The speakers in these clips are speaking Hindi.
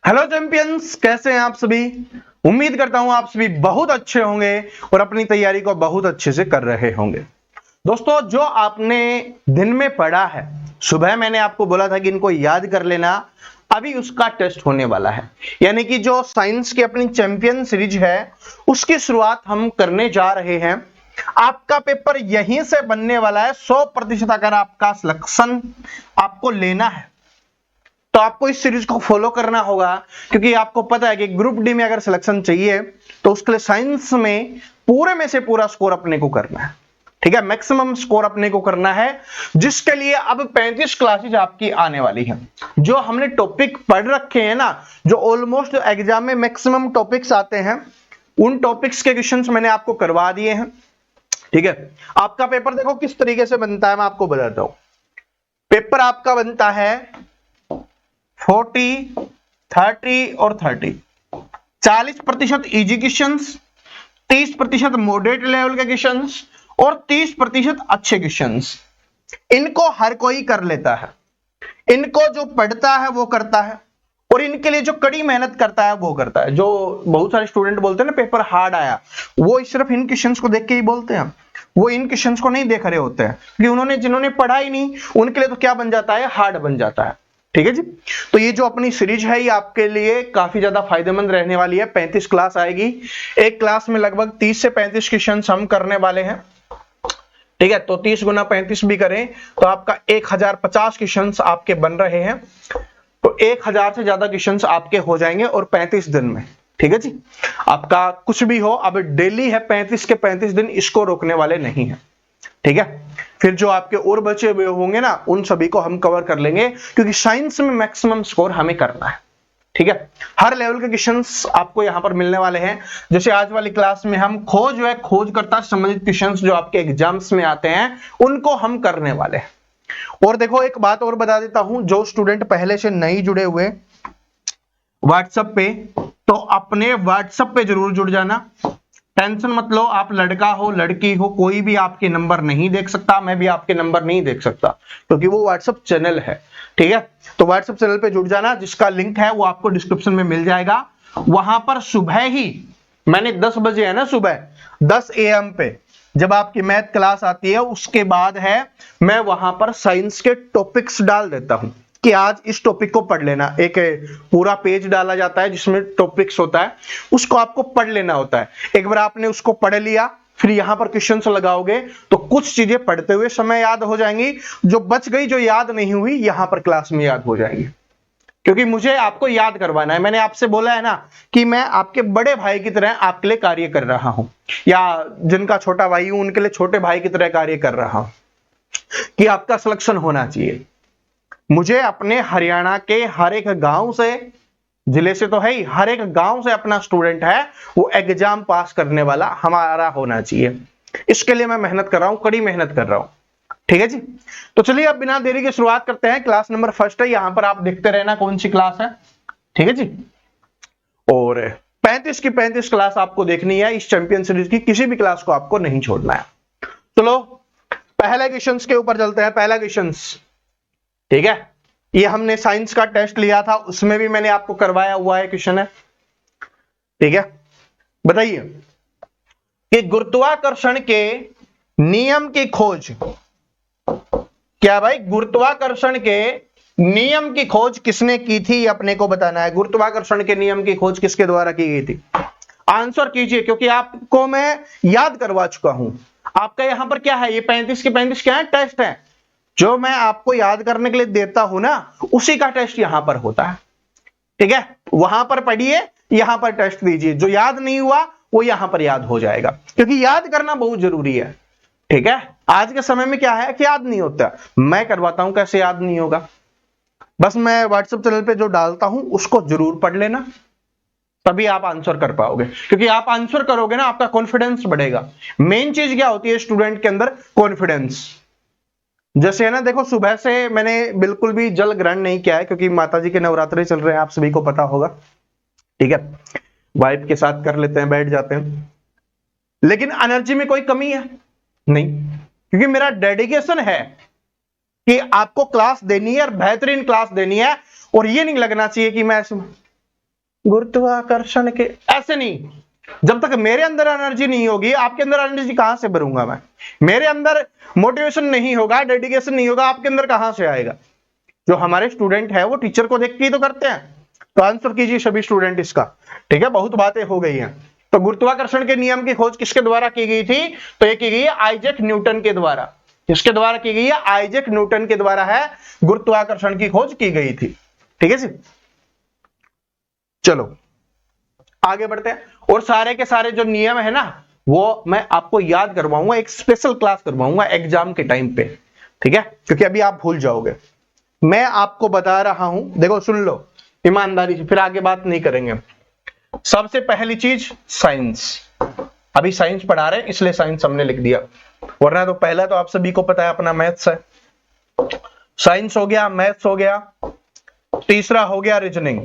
हेलो चैंपियंस, कैसे हैं आप सभी। उम्मीद करता हूं आप सभी बहुत अच्छे होंगे और अपनी तैयारी को बहुत अच्छे से कर रहे होंगे। दोस्तों, जो आपने दिन में पढ़ा है, सुबह मैंने आपको बोला था कि इनको याद कर लेना, अभी उसका टेस्ट होने वाला है। यानी कि जो साइंस की अपनी चैंपियन सीरीज है उसकी शुरुआत हम करने जा रहे हैं। आपका पेपर यहीं से बनने वाला है 100%। अगर आपका सिलेक्शन आपको लेना है तो आपको इस सीरीज को फॉलो करना होगा, क्योंकि आपको पता है कि ग्रुप डी में अगर सिलेक्शन चाहिए तो उसके लिए साइंस में पूरे में से पूरा स्कोर अपने को करना है। ठीक है, मैक्सिमम स्कोर अपने को करना है, जिसके लिए अब 35 क्लासेज आपकी आने वाली हैं। जो हमने टॉपिक पढ़ रखे हैं ना, जो ऑलमोस्ट एग्जाम में मैक्सिमम टॉपिक्स आते हैं, उन टॉपिक्स के क्वेश्चंस मैंने आपको करवा दिए हैं। ठीक है, आपका पेपर देखो किस तरीके से बनता है, मैं आपको बताता हूं। पेपर आपका बनता है 40, 30 और 30। 40% इजी क्वेश्चंस, 30% मॉडरेट लेवल के क्वेश्चंस और 30% अच्छे क्वेश्चंस। इनको हर कोई कर लेता है, इनको जो पढ़ता है वो करता है, और इनके लिए जो कड़ी मेहनत करता है वो करता है। जो बहुत सारे स्टूडेंट बोलते हैं ना पेपर हार्ड आया, वो सिर्फ इन क्वेश्चंस को देख के ही बोलते हैं, वो इन क्वेश्चंस को नहीं देख रहे होते हैं, क्योंकि जिन्होंने पढ़ा ही नहीं उनके लिए तो क्या बन जाता है, हार्ड बन जाता है। ठीक है जी, तो ये जो अपनी सीरीज है ये आपके लिए काफी ज्यादा फायदेमंद रहने वाली है। 35 क्लास आएगी, एक क्लास में लगभग 30 से 35 क्वेश्चन हम करने वाले हैं। ठीक है, तो 30 गुना 35 भी करें तो आपका 1050 क्वेश्चन आपके बन रहे हैं। तो 1000 से ज्यादा क्वेश्चन आपके हो जाएंगे और 35 दिन में। ठीक है जी, आपका कुछ भी हो, अब डेली है 35 के 35 दिन, इसको रोकने वाले नहीं है। ठीक है, फिर जो आपके और बचे हुए होंगे ना, उन सभी को हम कवर कर लेंगे, क्योंकि साइंस में मैक्सिमम स्कोर हमें करना है। ठीक है, हर लेवल के क्वेश्चंस आपको यहां पर मिलने वाले हैं। जैसे आज वाली क्लास में हम खोजकर्ता से संबंधित क्वेश्चंस जो आपके एग्जाम्स में आते हैं उनको हम करने वाले हैं। और देखो, एक बात और बता देता हूं, जो स्टूडेंट पहले से नहीं जुड़े हुए व्हाट्सएप पे, तो अपने व्हाट्सएप पे जरूर जुड़ जाना। टेंशन मत लो, आप लड़का हो लड़की हो, कोई भी आपके नंबर नहीं देख सकता, मैं भी आपके नंबर नहीं देख सकता, क्योंकि वो व्हाट्सएप चैनल है। ठीक है, तो व्हाट्सएप चैनल पे जुड़ जाना, जिसका लिंक है वो आपको डिस्क्रिप्शन में मिल जाएगा। वहां पर सुबह ही मैंने 10 बजे है ना, सुबह 10 AM पे जब आपकी मैथ क्लास आती है, उसके बाद है मैं वहां पर साइंस के टॉपिक्स डाल देता हूं कि आज इस टॉपिक को पढ़ लेना। एक पूरा पेज डाला जाता है जिसमें टॉपिक्स होता है, उसको आपको पढ़ लेना होता है। एक बार आपने उसको पढ़ लिया, फिर यहां पर क्वेश्चंस लगाओगे तो कुछ चीजें पढ़ते हुए समय याद हो जाएंगी, जो बच गई, जो याद नहीं हुई, यहां पर क्लास में याद हो जाएंगी। क्योंकि मुझे आपको याद करवाना है। मैंने आपसे बोला है ना कि मैं आपके बड़े भाई की तरह आपके लिए कार्य कर रहा हूं, या जिनका छोटा भाई हूं उनके लिए छोटे भाई की तरह कार्य कर रहा हूं, कि आपका सिलेक्शन होना चाहिए। मुझे अपने हरियाणा के हर एक गांव से, जिले से तो है ही, हर एक गांव से अपना स्टूडेंट है वो एग्जाम पास करने वाला हमारा होना चाहिए। इसके लिए मैं मेहनत कर रहा हूं, कड़ी मेहनत कर रहा हूं। ठीक है जी, तो चलिए अब बिना देरी के शुरुआत करते हैं। क्लास नंबर फर्स्ट है, यहां पर आप देखते रहना कौन सी क्लास है। ठीक है जी, और 35 की 35 क्लास आपको देखनी है इस चैंपियन सीरीज की, किसी भी क्लास को आपको नहीं छोड़ना है। चलो पहले क्वेश्चन के ऊपर चलते हैं। पहला क्वेश्चन, ठीक है, ये हमने साइंस का टेस्ट लिया था, उसमें भी मैंने आपको करवाया हुआ है क्वेश्चन है। ठीक है, बताइए कि गुरुत्वाकर्षण के नियम की खोज, क्या भाई, गुरुत्वाकर्षण के नियम की खोज किसने की थी, अपने को बताना है। गुरुत्वाकर्षण के नियम की खोज किसके द्वारा की गई थी? आंसर कीजिए, क्योंकि आपको मैं याद करवा चुका हूं। आपका यहां पर क्या है, ये 35 के 35 क्या है, टेस्ट है। जो मैं आपको याद करने के लिए देता हूं ना, उसी का टेस्ट यहां पर होता है। ठीक है, वहां पर पढ़िए, यहां पर टेस्ट दीजिए। जो याद नहीं हुआ वो यहां पर याद हो जाएगा, क्योंकि याद करना बहुत जरूरी है। ठीक है, आज के समय में क्या है कि याद नहीं होता। मैं करवाता हूं कैसे याद नहीं होगा, बस मैं व्हाट्सएप चैनल पे जो डालता हूं उसको जरूर पढ़ लेना, तभी आप आंसर कर पाओगे। क्योंकि आप आंसर करोगे ना, आपका कॉन्फिडेंस बढ़ेगा। मेन चीज क्या होती है स्टूडेंट के अंदर, कॉन्फिडेंस। जैसे है ना, देखो सुबह से मैंने बिल्कुल भी जल ग्रहण नहीं किया है, क्योंकि माता जी के नवरात्रे चल रहे हैं, आप सभी को पता होगा। ठीक है, वाइफ के साथ कर लेते हैं, बैठ जाते हैं, लेकिन एनर्जी में कोई कमी है नहीं, क्योंकि मेरा डेडिकेशन है कि आपको क्लास देनी है और बेहतरीन क्लास देनी है। और ये नहीं लगना चाहिए कि मैं गुरुत्वाकर्षण के, ऐसे नहीं, जब तक मेरे अंदर एनर्जी नहीं होगी आपके अंदर एनर्जी कहां से भरूंगा मैं? मेरे अंदर मोटिवेशन नहीं होगा, डेडिकेशन नहीं होगा, आपके अंदर कहां से आएगा? जो हमारे स्टूडेंट है वो टीचर को देख के ही तो करते हैं। तो आंसर कीजिए सभी स्टूडेंट इसका। ठीक है, बहुत बातें हो गई हैं। तो गुरुत्वाकर्षण के नियम की खोज किसके द्वारा की गई थी? तो ये की गई है आइजैक न्यूटन के द्वारा। किसके द्वारा की गई है? आइजैक न्यूटन के द्वारा है गुरुत्वाकर्षण की खोज की गई थी। ठीक है जी, चलो आगे बढ़ते हैं। और सारे के सारे जो नियम है ना वो मैं आपको याद करवाऊंगा, एक स्पेशल क्लास करवाऊंगा एग्जाम के टाइम पे। ठीक है, क्योंकि अभी आप भूल जाओगे। मैं आपको बता रहा हूं, देखो सुन लो ईमानदारी से, फिर आगे बात नहीं करेंगे। सबसे पहली चीज साइंस, अभी साइंस पढ़ा रहे हैं इसलिए साइंस हमने लिख दिया, वरना तो पहला तो आप सभी को पता है अपना मैथ्स है। साइंस हो गया, मैथ्स हो गया, तीसरा हो गया रीजनिंग।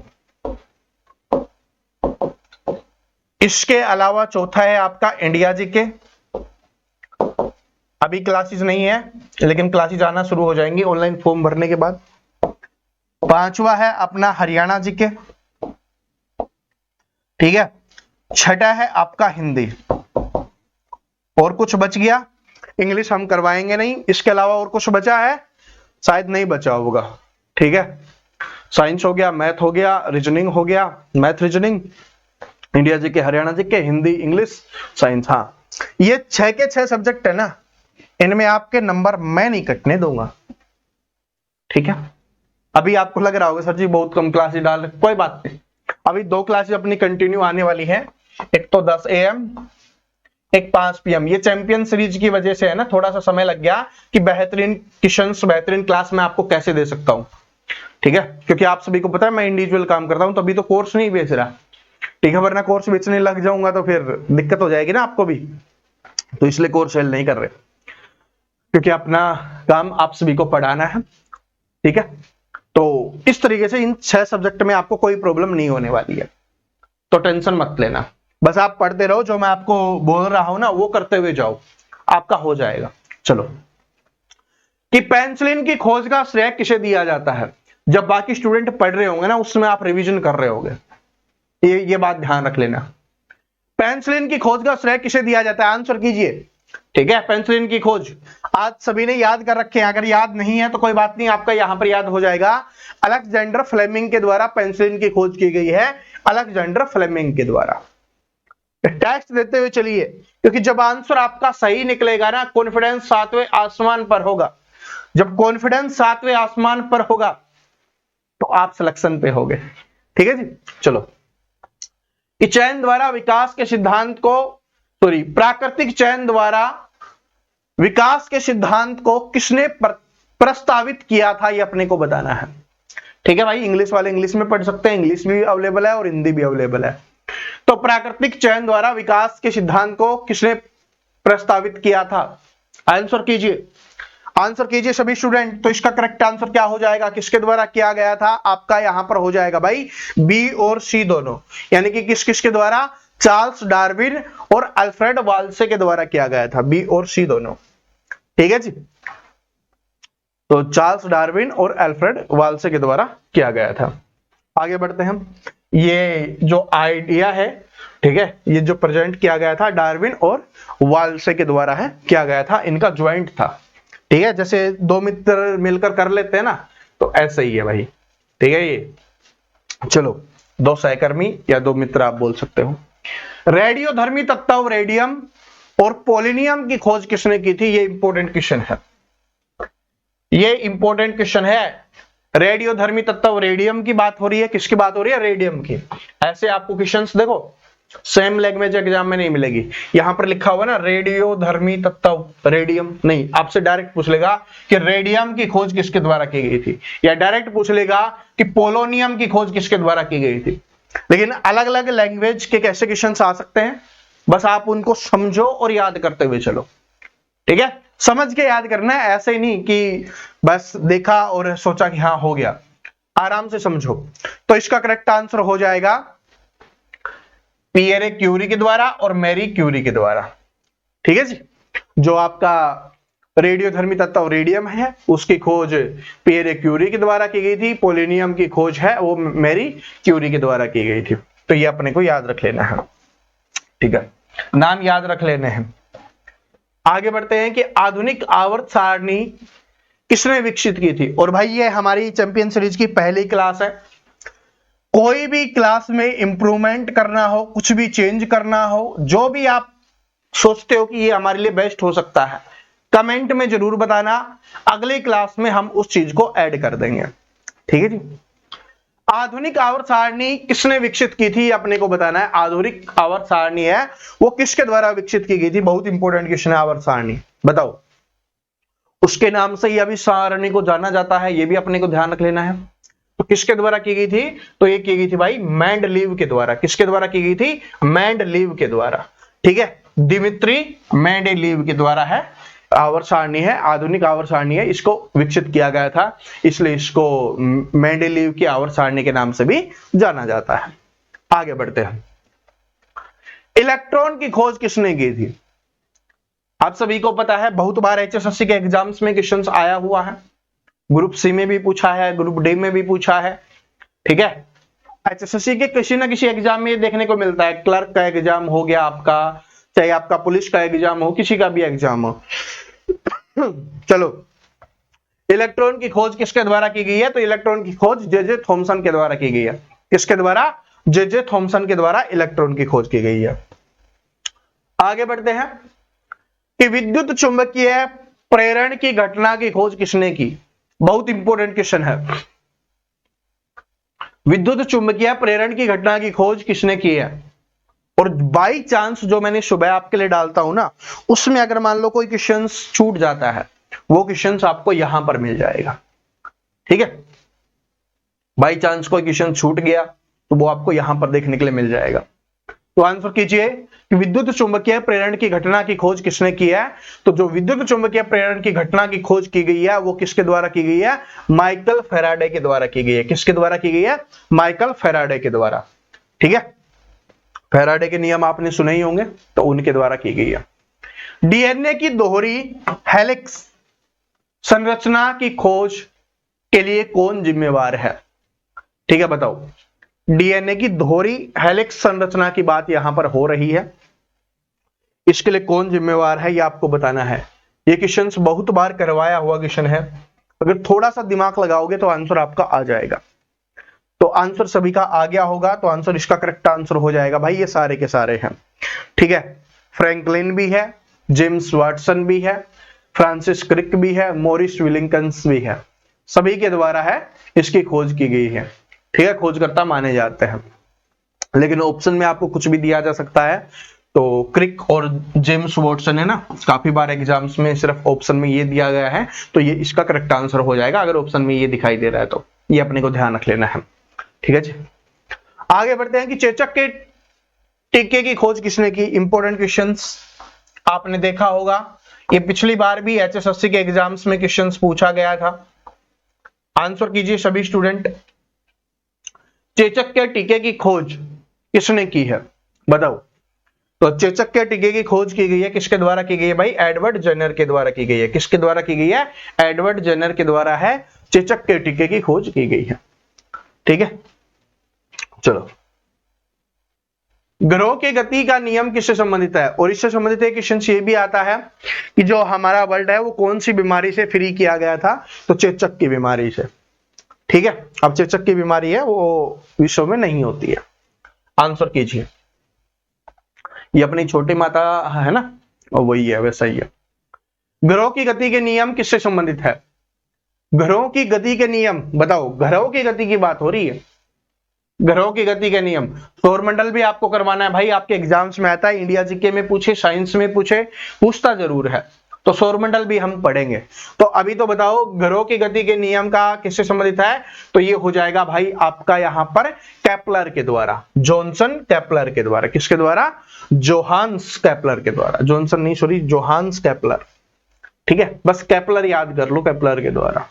इसके अलावा चौथा है आपका इंडिया जीके। अभी क्लासेस नहीं है लेकिन क्लासेस आना शुरू हो जाएंगी ऑनलाइन फॉर्म भरने के बाद। पांचवा है अपना हरियाणा जीके। ठीक है, छठा है आपका हिंदी। और कुछ बच गया? इंग्लिश हम करवाएंगे नहीं। इसके अलावा और कुछ बचा है? शायद नहीं बचा होगा। ठीक है, साइंस हो गया, मैथ हो गया, रीजनिंग हो गया, math reasoning, India GK, Haryana GK, Hindi, English, science. हाँ, ये 6 के 6 सब्जेक्ट है ना, इनमें आपके नंबर मैं नहीं कटने दूंगा। ठीक है, अभी आपको लग रहा होगा सर जी बहुत कम क्लासेस डाल, कोई बात नहीं, अभी 2 क्लासेस अपनी कंटिन्यू आने वाली है। एक तो 10 AM, एक 5 PM। ये चैंपियन सीरीज की वजह से है ना, थोड़ा सा समय लग गया कि बेहतरीन क्वेश्चंस, बेहतरीन क्लास में आपको कैसे दे सकता हूं। ठीक है, क्योंकि आप सभी को पता है मैं इंडिविजुअल काम करता हूं, तभी तो कोर्स नहीं बेच रहा। ठीक है, वरना कोर्स बेचने लग जाऊंगा तो फिर दिक्कत हो जाएगी ना आपको भी, तो इसलिए कोर्स सेल नहीं कर रहे, क्योंकि अपना काम आप सभी को पढ़ाना है। ठीक है, तो इस तरीके से इन 6 सब्जेक्ट में आपको कोई प्रॉब्लम नहीं होने वाली है, तो टेंशन मत लेना, बस आप पढ़ते रहो, जो मैं आपको बोल रहा हूं ना वो करते हुए जाओ, आपका हो जाएगा। चलो, कि पेनिसिलिन की खोज का श्रेय किसे दिया जाता है? जब बाकी स्टूडेंट पढ़ रहे होंगे ना उसमें आप रिवीजन कर रहे होंगे, ये बात ध्यान रख लेना। पेनिसिलिन की खोज का श्रेय किसे दिया जाता है? आंसर कीजिए। ठीक है, पेनिसिलिन की खोज आज सभी ने याद कर रखे हैं, अगर याद नहीं है तो कोई बात नहीं, आपका यहां पर याद हो जाएगा। अलेक्जेंडर फ्लेमिंग के द्वारा पेनिसिलिन की खोज की गई है, अलेक्जेंडर फ्लेमिंग के द्वारा। टेस्ट देते हुए चलिए, क्योंकि जब आंसर आपका सही निकलेगा ना, कॉन्फिडेंस 7वें आसमान पर होगा। जब कॉन्फिडेंस 7वें आसमान पर होगा तो आप सिलेक्शन पे होगे। ठीक है जी, चलो। चयन द्वारा विकास के सिद्धांत को, प्राकृतिक चयन द्वारा विकास के सिद्धांत को किसने प्रस्तावित किया था, ये अपने को बताना है। ठीक है भाई, इंग्लिश वाले इंग्लिश में पढ़ सकते हैं, इंग्लिश भी अवेलेबल है और हिंदी भी अवेलेबल है। तो प्राकृतिक चयन द्वारा विकास के सिद्धांत को किसने प्रस्तावित किया था? आंसर कीजिए, आंसर कीजिए सभी स्टूडेंट। तो इसका करेक्ट आंसर क्या हो जाएगा? किसके द्वारा किया गया था? आपका यहां पर हो जाएगा भाई बी और सी दोनों, यानी कि किस किस के द्वारा? चार्ल्स डार्विन और अल्फ्रेड वाल्से के द्वारा किया गया था, बी और सी दोनों। ठीक है जी, तो चार्ल्स डार्विन और अल्फ्रेड वाल्से के द्वारा किया गया था। आगे बढ़ते हैं हम। ये जो आइडिया है, ठीक है, ये जो प्रेजेंट किया गया था डार्विन और वाल्से के द्वारा है, किया गया था, इनका ज्वाइंट था। ठीक है, जैसे 2 मित्र मिलकर कर लेते हैं ना, तो ऐसे ही है भाई। ठीक है, ये चलो 2 सहकर्मी या 2 मित्र आप बोल सकते हो। रेडियोधर्मी तत्व रेडियम और पोलिनियम की खोज किसने की थी? ये इंपॉर्टेंट क्वेश्चन है, ये इंपॉर्टेंट क्वेश्चन है। रेडियोधर्मी तत्व रेडियम की बात हो रही है, किसकी बात हो रही है? रेडियम की। ऐसे आपको क्वेश्चंस देखो सेम लैंग्वेज एग्जाम में नहीं मिलेगी। यहां पर लिखा हुआ ना रेडियोधर्मी तत्व रेडियम, नहीं, आपसे डायरेक्ट पूछ लेगा कि रेडियम की खोज किसके द्वारा की गई थी, या डायरेक्ट पूछ लेगा कि पोलोनियम की खोज किसके द्वारा की गई थी। लेकिन अलग अलग लैंग्वेज के कैसे क्वेश्चंस आ सकते हैं, बस आप उनको समझो और याद करते हुए चलो। ठीक है, समझ के याद करना है, ऐसे ही नहीं कि बस देखा और सोचा कि हाँ हो गया, आराम से समझो। तो इसका करेक्ट आंसर हो जाएगा पियरे क्यूरी के द्वारा और मैरी क्यूरी के द्वारा। ठीक है जी, जो आपका रेडियोधर्मी तत्व रेडियम है उसकी खोज पियरे क्यूरी के द्वारा की गई थी, पोलिनियम की खोज है वो मैरी क्यूरी के द्वारा की गई थी। तो ये अपने को याद रख लेना है, ठीक है, नाम याद रख लेने हैं। आगे बढ़ते हैं कि आधुनिक आवर्त सारणी किसने विकसित की थी। और भाई ये हमारी चैंपियन सीरीज की पहली क्लास है। कोई भी क्लास में इंप्रूवमेंट करना हो, कुछ भी चेंज करना हो, जो भी आप सोचते हो कि ये हमारे लिए बेस्ट हो सकता है, कमेंट में जरूर बताना, अगली क्लास में हम उस चीज को ऐड कर देंगे, ठीक है जी। आधुनिक आवर्त सारणी किसने विकसित की थी, अपने को बताना है। आधुनिक आवर्त सारणी है वो किसके द्वारा विकसित की गई थी, बहुत इंपॉर्टेंट क्वेश्चन है। आवर्त सारणी बताओ, उसके नाम से ही अभी सारणी को जाना जाता है, ये भी अपने को ध्यान रख लेना है। तो किसके द्वारा की गई थी, तो ये की गई थी भाई मेंडलीव के द्वारा। किसके द्वारा की गई थी, मेंडलीव के द्वारा, ठीक है, दिमित्री मेंडलीव के द्वारा है। आवर्त सारणी है, आधुनिक आवर्त सारणी है, इसको विकसित किया गया था, इसलिए इसको मेंडलीव की आवर्त सारणी के नाम से भी जाना जाता है। आगे बढ़ते हैं, इलेक्ट्रॉन की खोज किसने की थी। आप सभी को पता है, बहुत बार एचएसएससी के एग्जाम्स में क्वेश्चंस आया हुआ है, ग्रुप सी में भी पूछा है, ग्रुप डी में भी पूछा है, ठीक है। एचएसएससी के किसी ना किसी एग्जाम में ये देखने को मिलता है, क्लर्क का एग्जाम हो गया आपका, चाहे आपका पुलिस का एग्जाम हो, किसी का भी एग्जाम हो। चलो, इलेक्ट्रॉन की खोज किसके द्वारा की गई है, तो इलेक्ट्रॉन की खोज जे थॉमसन के द्वारा की गई है। किसके द्वारा, जे थॉमसन के द्वारा इलेक्ट्रॉन की खोज की गई है। आगे बढ़ते हैं कि विद्युत चुंबकीय प्रेरण की घटना की खोज किसने की। बहुत इंपॉर्टेंट क्वेश्चन है, विद्युत चुंबकीय प्रेरण की घटना की खोज किसने की है। और बाई चांस जो मैंने सुबह आपके लिए डालता हूं ना, उसमें अगर मान लो कोई क्वेश्चन छूट जाता है, वो क्वेश्चन आपको यहां पर मिल जाएगा, ठीक है। बाई चांस कोई क्वेश्चन छूट गया तो वो आपको यहां पर देखने के लिए मिल जाएगा। तो आंसर कीजिए कि विद्युत चुंबकीय प्रेरण की घटना की खोज किसने की है। तो जो विद्युत चुंबकीय प्रेरण की घटना की खोज की गई है वो किसके द्वारा की गई है, माइकल फैराडे के द्वारा की गई है। किसके द्वारा की गई है, माइकल फैराडे के द्वारा, ठीक है। फैराडे के नियम आपने सुने ही होंगे, तो उनके द्वारा की गई है। डीएनए की दोहरी हेलिक्स संरचना की खोज के लिए कौन जिम्मेवार है, ठीक है, बताओ। डीएनए की दोहरी हेलिक्स संरचना की बात यहां पर हो रही है, इसके लिए कौन जिम्मेवार है, यह आपको बताना है। ये क्वेश्चन बहुत बार करवाया हुआ क्वेश्चन है, अगर थोड़ा सा दिमाग लगाओगे तो आंसर आपका आ जाएगा। तो आंसर सभी का आ गया होगा, तो आंसर इसका करेक्ट आंसर हो जाएगा भाई, ये सारे के सारे हैं, ठीक है। फ्रैंकलिन भी है, जेम्स वाटसन भी है, फ्रांसिस क्रिक भी है, मॉरिस विलिंगटन्स भी है, सभी के द्वारा है इसकी खोज की गई है, ठीक है। खोजकर्ता माने जाते हैं, लेकिन ऑप्शन में आपको कुछ भी दिया जा सकता है। तो क्रिक और जेम्स वाटसन है ना, काफी बार एग्जाम्स में सिर्फ ऑप्शन में ये दिया गया है, तो ये इसका करेक्ट आंसर हो जाएगा अगर ऑप्शन में ये दिखाई दे रहा है तो। ये अपने को ध्यान रख लेना है, ठीक है जी। आगे बढ़ते हैं कि चेचक के टीके की खोज किसने की। इंपॉर्टेंट क्वेश्चंस आपने देखा होगा, ये पिछली बार भी एचएसएससी के एग्जाम्स में क्वेश्चंस पूछा गया था। आंसर कीजिए सभी स्टूडेंट, चेचक के टीके की खोज किसने की है, बताओ। तो चेचक के टीके की खोज की गई है, किसके द्वारा की गई है भाई, एडवर्ड जेनर के द्वारा की गई है। किसके द्वारा की गई है, एडवर्ड जेनर के द्वारा है चेचक के टीके की खोज की गई है, ठीक है। चलो, ग्रहों की गति का नियम किससे संबंधित है, और इससे संबंधित एक क्वेश्चन ये भी आता है कि जो हमारा वर्ल्ड है वो कौन सी बीमारी से फ्री किया गया था, तो चेचक की बीमारी से, ठीक है। अब चेचक की बीमारी है वो विश्व में नहीं होती है। आंसर कीजिए, ये अपनी छोटी माता है ना, और वही है, वैसा ही है। ग्रहों की गति के नियम किससे संबंधित है, ग्रहों की गति के नियम बताओ। ग्रहों की गति की बात हो रही है, ग्रहों की गति के नियम। सौरमंडल भी आपको करवाना है भाई, आपके एग्जाम्स में आता है, इंडिया जीके में पूछे, साइंस में पूछे, पूछता जरूर है, तो सौरमंडल भी हम पढ़ेंगे। तो अभी तो बताओ ग्रहों की गति के नियम का किससे संबंधित है, तो ये हो जाएगा भाई आपका यहां पर केपलर के द्वारा, जॉनसन केपलर के द्वारा। किसके द्वारा, जोहान्स केपलर के द्वारा, जॉनसन नहीं सॉरी, जोहान्स केपलर, ठीक है। बस केपलर याद कर लो, केपलर के द्वारा।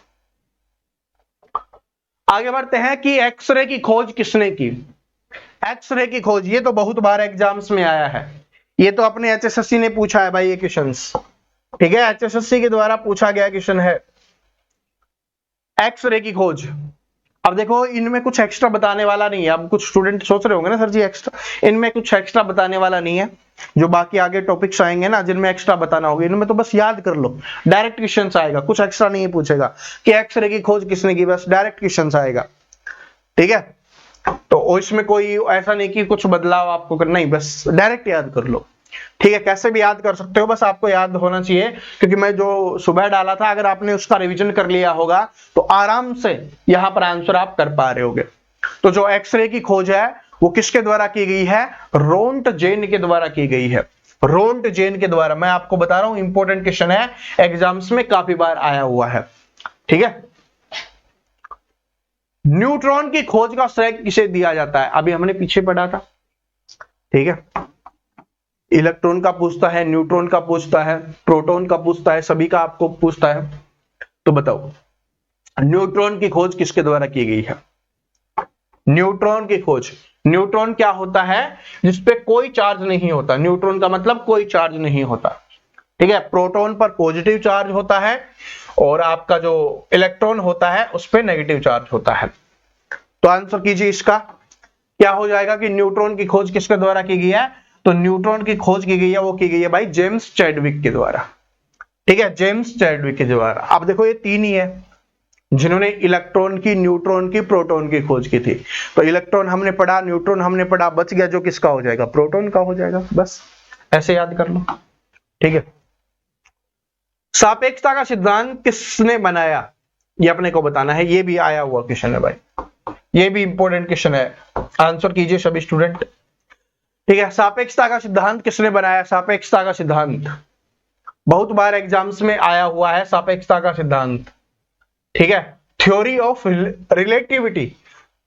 आगे बढ़ते हैं कि एक्सरे की खोज किसने की। एक्सरे की खोज, ये तो बहुत बार एग्जाम्स में आया है, ये तो अपने एचएसएससी ने पूछा है भाई ये क्वेश्चंस, ठीक है। एचएसएससी के द्वारा पूछा गया क्वेश्चन है एक्सरे की खोज अब देखो इनमें कुछ एक्स्ट्रा बताने वाला नहीं है। अब कुछ स्टूडेंट सोच रहे होंगे ना सर जी एक्स्ट्रा, इनमें कुछ एक्स्ट्रा बताने वाला नहीं है। जो बाकी आगे टॉपिक्स आएंगे ना जिनमें एक्स्ट्रा बताना होगा, इनमें तो बस याद कर लो, डायरेक्ट क्वेश्चन आएगा, कुछ एक्स्ट्रा नहीं पूछेगा कि एक्सरे की खोज किसने की, बस डायरेक्ट क्वेश्चन आएगा। ठीक है, तो इसमें कोई ऐसा नहीं कि कुछ बदलाव आपको करना, नहीं, बस डायरेक्ट याद कर लो। ठीक है, कैसे भी याद कर सकते हो, बस आपको याद होना चाहिए, क्योंकि मैं जो सुबह डाला था अगर आपने उसका रिवीजन कर लिया होगा तो आराम से यहां पर आंसर आप कर पा रहे होगे। तो जो एक्सरे की खोज है वो किसके द्वारा की गई है, रोंटजेन के द्वारा की गई है, रोंटजेन के द्वारा। मैं आपको बता रहा हूं इंपॉर्टेंट क्वेश्चन है, एग्जाम्स में काफी बार आया हुआ है। ठीक है, न्यूट्रॉन की खोज का श्रेय किसे दिया जाता है, अभी हमने पीछे पढ़ा था। ठीक है, इलेक्ट्रॉन का पूछता है, न्यूट्रॉन का पूछता है, प्रोटॉन का पूछता है, सभी का आपको पूछता है। तो बताओ न्यूट्रॉन की खोज किसके द्वारा की गई है, न्यूट्रॉन की खोज। न्यूट्रॉन क्या होता है, जिसपे कोई चार्ज नहीं होता, न्यूट्रॉन का मतलब कोई चार्ज नहीं होता। ठीक है, प्रोटॉन पर पॉजिटिव चार्ज होता है और आपका जो इलेक्ट्रॉन होता है उस पर नेगेटिव चार्ज होता है। तो आंसर कीजिए इसका क्या हो जाएगा कि न्यूट्रॉन की खोज किसके द्वारा की गई है, तो न्यूट्रॉन की खोज की गई है, वो की गई है भाई जेम्स चैडविक के द्वारा। ठीक है, जेम्स चैडविक के द्वारा। अब देखो ये तीन ही है जिन्होंने इलेक्ट्रॉन की, न्यूट्रॉन की, प्रोटॉन की खोज की थी। तो इलेक्ट्रॉन हमने पढ़ा, न्यूट्रॉन हमने पढ़ा, बच गया जो किसका हो जाएगा, प्रोटॉन का हो जाएगा। बस ऐसे याद कर लो। ठीक है, सापेक्षता का सिद्धांत किसने बनाया, ये अपने को बताना है। ये भी आया हुआ क्वेश्चन है भाई, ये भी इंपॉर्टेंट क्वेश्चन है, आंसर कीजिए सभी स्टूडेंट। ठीक है, सापेक्षता का सिद्धांत किसने बनाया, सापेक्षता का सिद्धांत बहुत बार एग्जाम्स में आया हुआ है, सापेक्षता का सिद्धांत। ठीक है, थ्योरी ऑफ रिलेटिविटी।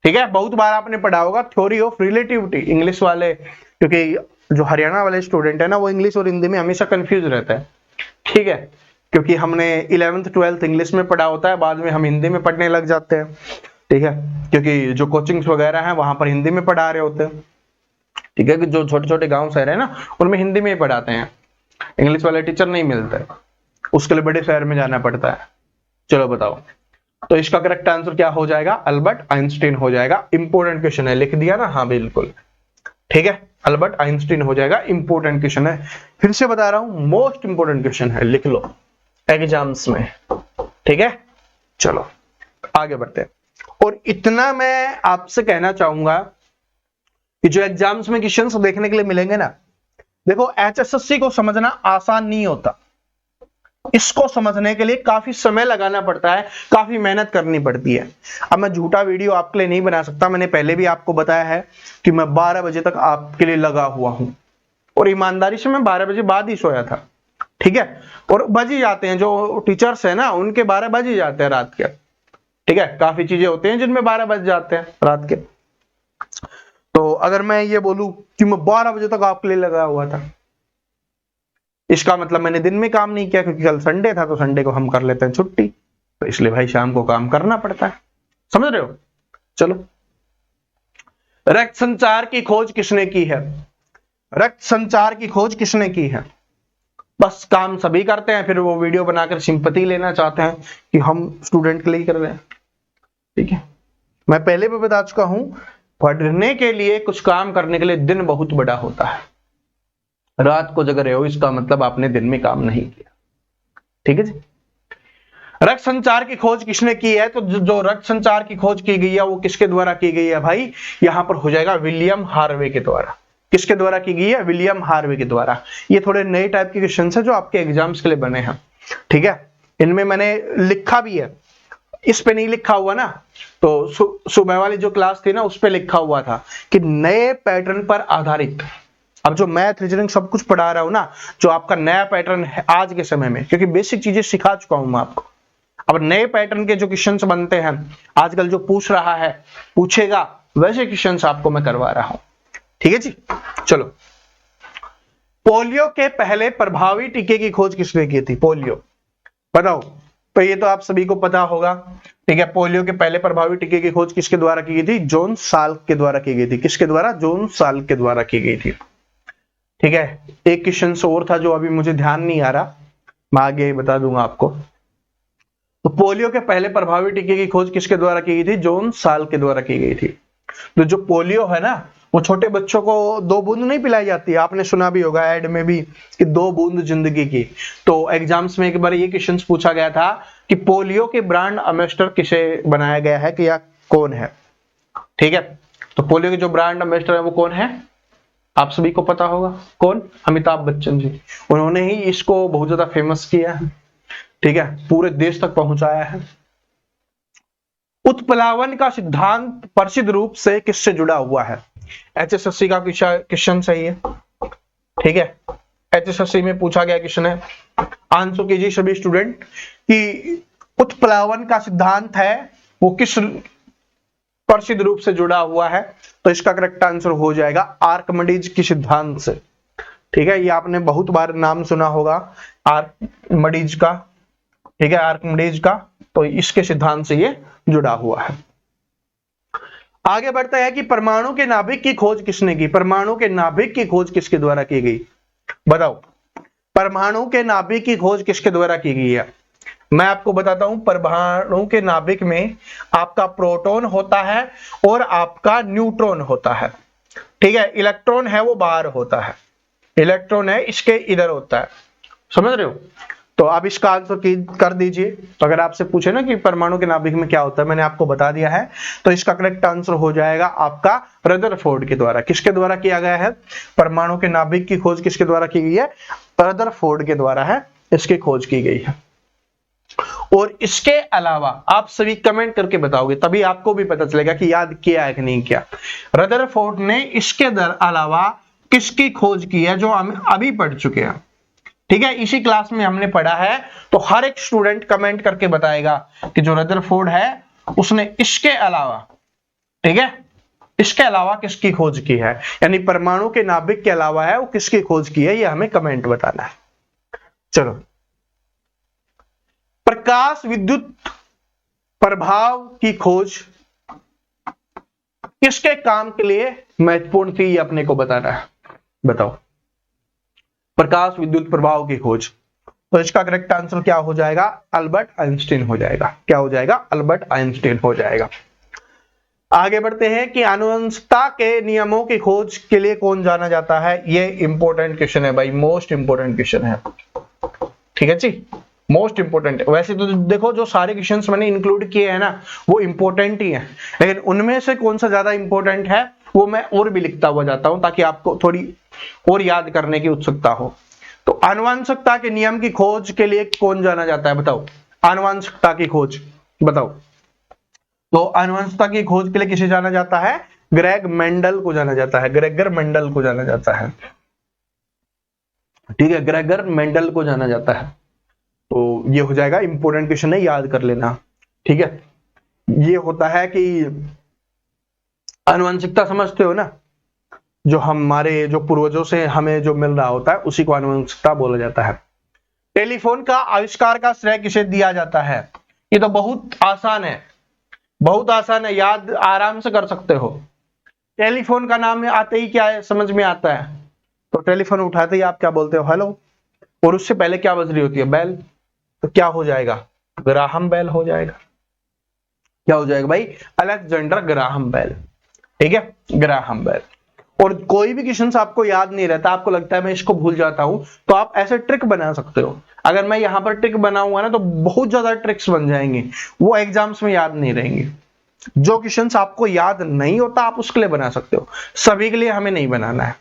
ठीक है, बहुत बार आपने पढ़ा होगा थ्योरी ऑफ रिलेटिविटी, इंग्लिश वाले, क्योंकि जो हरियाणा वाले स्टूडेंट है ना वो इंग्लिश और हिंदी में हमेशा कंफ्यूज रहता है। ठीक है, क्योंकि हमने 11th 12th इंग्लिश में पढ़ा होता है, बाद में हम हिंदी में पढ़ने लग जाते हैं। ठीक है, क्योंकि जो कोचिंग्स वगैरह हैं वहां पर हिंदी में पढ़ा रहे होते हैं। ठीक है, कि जो छोटे छोटे गांव शहर है ना उनमें हिंदी में ही पढ़ाते हैं, इंग्लिश वाले टीचर नहीं मिलते, उसके लिए बड़े शहर में जाना पड़ता है। चलो बताओ, तो इसका करेक्ट आंसर क्या हो जाएगा, अल्बर्ट आइंस्टीन हो जाएगा। इंपॉर्टेंट क्वेश्चन है, लिख दिया ना, हाँ बिल्कुल। ठीक है, अल्बर्ट आइंस्टीन हो जाएगा, इंपॉर्टेंट क्वेश्चन है, फिर से बता रहा हूं मोस्ट इंपॉर्टेंट क्वेश्चन है, लिख लो एग्जाम्स में। ठीक है, चलो आगे बढ़ते हैं। और इतना मैं आपसे कहना चाहूंगा कि जो एग्जाम्स में क्वेश्चंस देखने के लिए मिलेंगे ना, देखो एचएसएससी को समझना आसान नहीं होता, इसको समझने के लिए काफी समय लगाना पड़ता है, काफी मेहनत करनी पड़ती है। अब मैं झूठा वीडियो आपके लिए नहीं बना सकता, मैंने पहले भी आपको बताया है कि मैं 12 बजे तक आपके लिए लगा हुआ हूं, और ईमानदारी से मैं 12 बजे बाद ही सोया था। ठीक है, और बज ही जाते हैं, जो टीचर्स है ना उनके 12 बज ही जाते हैं रात के। ठीक है, काफी चीजें होती हैं जिनमें 12 बज जाते हैं रात के। तो अगर मैं ये बोलूं कि मैं 12 बजे तक आपके लिए लगा हुआ था, इसका मतलब मैंने दिन में काम नहीं किया, क्योंकि कल संडे था तो संडे को हम कर लेते हैं छुट्टी, तो इसलिए भाई शाम को काम करना पड़ता है। समझ रहे हो। चलो, रक्त संचार की खोज किसने की है, रक्त संचार की खोज किसने की है। बस काम सभी करते हैं, फिर वो वीडियो बनाकर सिंपैथी लेना चाहते हैं कि हम स्टूडेंट के लिए कर रहे हैं। ठीक है, मैं पहले भी बता चुका हूं, पढ़ने के लिए, कुछ काम करने के लिए दिन बहुत बड़ा होता है। रात को जग रहे हो इसका मतलब आपने दिन में काम नहीं किया। ठीक है जी। रक्त संचार की खोज किसने की है, तो जो रक्त संचार की खोज की गई है वो किसके द्वारा की गई है भाई, यहां पर हो जाएगा विलियम हार्वे के द्वारा। किसके द्वारा की गई है, विलियम हार्वे के द्वारा। ये थोड़े नए टाइप के क्वेश्चन है जो आपके एग्जाम्स के लिए बने हैं। ठीक है, इनमें मैंने लिखा भी है, इस पे नहीं लिखा हुआ ना, तो सुबह वाली जो क्लास थी ना उस पे लिखा हुआ था कि नए पैटर्न पर आधारित। अब जो मैथ, रीजनिंग सब कुछ पढ़ा रहा हूं ना, जो आपका नया पैटर्न है आज के समय में, क्योंकि बेसिक चीजें सिखा चुका हूं मैं आपको, अब नए पैटर्न के जो क्वेश्चंस बनते हैं आजकल, जो पूछ रहा है पूछेगा वैसे क्वेश्चंस आपको मैं करवा रहा हूं। ठीक है जी। चलो, पोलियो के पहले प्रभावी टीके की खोज किसने की थी, पोलियो बताओ। तो ये तो आप सभी को पता होगा। ठीक है, पोलियो के पहले प्रभावी टीके की खोज किसके द्वारा की गई थी, जॉन साल्क के द्वारा की गई थी। किसके द्वारा, जॉन साल्क के द्वारा की गई थी। ठीक है, एक क्वेश्चन और था जो अभी मुझे ध्यान नहीं आ रहा, मैं आगे बता दूंगा आपको। तो पोलियो के पहले प्रभावी टीके की खोज किसके द्वारा की गई थी? जॉन साल के द्वारा की गई थी। तो जो पोलियो है ना, वो छोटे बच्चों को 2 बूंद नहीं पिलाई जाती है, आपने सुना भी होगा ऐड में भी कि 2 बूंद जिंदगी की। तो एग्जाम्स में एक बार ये क्वेश्चन पूछा गया था कि पोलियो के ब्रांड एम्बेसडर किसे बनाया गया है कि या कौन है? ठीक है, तो पोलियो के जो ब्रांड एम्बेसडर है वो कौन है? आप सभी को पता होगा कौन? अमिताभ बच्चन जी। उन्होंने ही इसको बहुत ज्यादा फेमस किया है, ठीक है, पूरे देश तक पहुंचाया है। उत्प्लावन का सिद्धांत प्रसिद्ध रूप से किससे जुड़ा हुआ है? HSSC का क्वेश्चन सही है, ठीक है, HSSC में पूछा गया क्वेश्चन है। आंसर कीजिए सभी स्टूडेंट कि उत्प्लावन का सिद्धांत है वो किस प्रसिद्ध रूप से जुड़ा हुआ है? तो इसका करेक्ट आंसर हो जाएगा आर्किमिडीज के सिद्धांत से। ठीक है, ये आपने बहुत बार नाम सुना होगा आर्किमिडीज का, ठीक है, आर्किमिडीज का। तो इसके सिद्धांत से ये जुड़ा हुआ है। आगे बढ़ता है कि परमाणु के नाभिक की खोज किसने की? परमाणु के नाभिक की खोज किसके द्वारा की गई? बताओ, परमाणु के नाभिक की खोज किसके द्वारा की गई है? मैं आपको बताता हूं, परमाणु के नाभिक में आपका प्रोटॉन होता है और आपका न्यूट्रॉन होता है, ठीक है, इलेक्ट्रॉन है वो बाहर होता है, इलेक्ट्रॉन है इसके इधर होता है, समझ रहे हो? तो आप इसका आंसर कर दीजिए। तो अगर आपसे पूछे ना कि परमाणु के नाभिक में क्या होता है, मैंने आपको बता दिया है, तो इसका करेक्ट आंसर हो जाएगा आपका रदरफोर्ड के द्वारा। किसके द्वारा किया गया है? परमाणु के नाभिक की खोज किसके द्वारा की गई है? रदरफोर्ड के द्वारा है इसकी खोज की गई है। और इसके अलावा आप सभी कमेंट करके बताओगे, तभी आपको भी पता चलेगा कि याद किया है कि नहीं किया। रदरफोर्ड ने इसके अलावा किसकी खोज की है जो हम अभी पढ़ चुके हैं, ठीक है, इसी क्लास में हमने पढ़ा है। तो हर एक स्टूडेंट कमेंट करके बताएगा कि जो रदरफोर्ड है उसने इसके अलावा, ठीक है, इसके अलावा किसकी खोज की है, यानी परमाणु के नाभिक के अलावा है वो किसकी खोज की है, ये हमें कमेंट बताना है। चलो, प्रकाश विद्युत प्रभाव की खोज किसके काम के लिए महत्वपूर्ण थी, ये अपने को बताना है। बताओ, प्रकाश विद्युत प्रभाव की खोज। तो इसका करेक्ट आंसर क्या हो जाएगा? अल्बर्ट आइंस्टीन हो जाएगा। क्या हो जाएगा? अल्बर्ट आइंस्टीन हो जाएगा। आगे बढ़ते हैं कि आनुवंशिकता के नियमों की खोज के लिए कौन जाना जाता है? ये इंपॉर्टेंट क्वेश्चन है भाई, मोस्ट इंपॉर्टेंट क्वेश्चन है, ठीक है जी, मोस्ट इंपॉर्टेंट है। वैसे तो देखो जो सारे क्वेश्चंस मैंने इंक्लूड किए हैं ना वो इंपॉर्टेंट ही हैं, लेकिन उनमें से कौन सा ज्यादा इंपॉर्टेंट है वो मैं और भी लिखता हुआ जाता हूं ताकि आपको थोड़ी और याद करने की उत्सुकता हो। तो आनुवंशिकता के नियम की खोज के लिए कौन जाना जाता है? बताओ, आनुवंशिकता की खोज बताओ। तो आनुवंशिकता की खोज के लिए किसे जाना जाता है? ग्रेग मेंडल को जाना जाता है, ग्रेगर मेंडल को जाना जाता है, ठीक है, ग्रेगर मेंडल को जाना जाता है। तो ये हो जाएगा, इंपॉर्टेंट क्वेश्चन है, याद कर लेना, ठीक है। ये होता है कि आनुवंशिकता समझते हो ना, जो हमारे जो पूर्वजों से हमें जो मिल रहा होता है उसी को आनुवंशिकता बोला जाता है। टेलीफोन का आविष्कार का श्रेय किसे दिया जाता है? ये तो बहुत आसान है, बहुत आसान है, याद आराम से कर सकते हो। टेलीफोन का नाम आते ही क्या है समझ में आता है? तो टेलीफोन उठाते ही आप क्या बोलते हो? हेलो। और उससे पहले क्या बज रही होती है? बेल। तो क्या हो जाएगा? ग्राहम बेल हो जाएगा। क्या हो जाएगा भाई? अलेक्जेंडर ग्राहम बेल, ठीक है, ग्राहम बेल। और कोई भी क्वेश्चन आपको याद नहीं रहता, आपको लगता है मैं इसको भूल जाता हूं, तो आप ऐसे ट्रिक बना सकते हो। अगर मैं यहां पर ट्रिक बनाऊंगा ना तो बहुत ज्यादा ट्रिक्स बन जाएंगे, वो एग्जाम्स में याद नहीं रहेंगे। जो क्वेश्चन आपको याद नहीं होता आप उसके लिए बना सकते हो, सभी के लिए हमें नहीं बनाना है,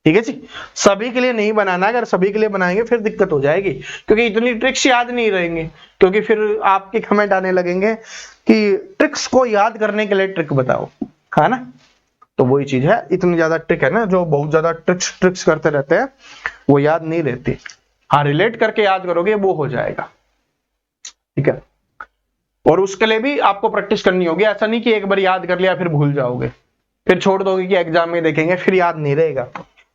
ठीक है जी, सभी के लिए नहीं बनाना। अगर सभी के लिए बनाएंगे फिर दिक्कत हो जाएगी, क्योंकि इतनी ट्रिक्स याद नहीं रहेंगे, क्योंकि फिर आपके कमेंट आने लगेंगे कि ट्रिक्स को याद करने के लिए ट्रिक बताओ, है ना। तो वही चीज है, इतनी ज्यादा ट्रिक है ना, जो बहुत ज्यादा ट्रिक्स करते रहते हैं वो याद नहीं रहती। हाँ, रिलेट करके याद करोगे वो हो जाएगा, ठीक है। और उसके लिए भी आपको प्रैक्टिस करनी होगी, ऐसा नहीं कि एक बार याद कर लिया फिर भूल जाओगे, फिर छोड़ दोगे कि एग्जाम में देखेंगे, फिर याद नहीं रहेगा,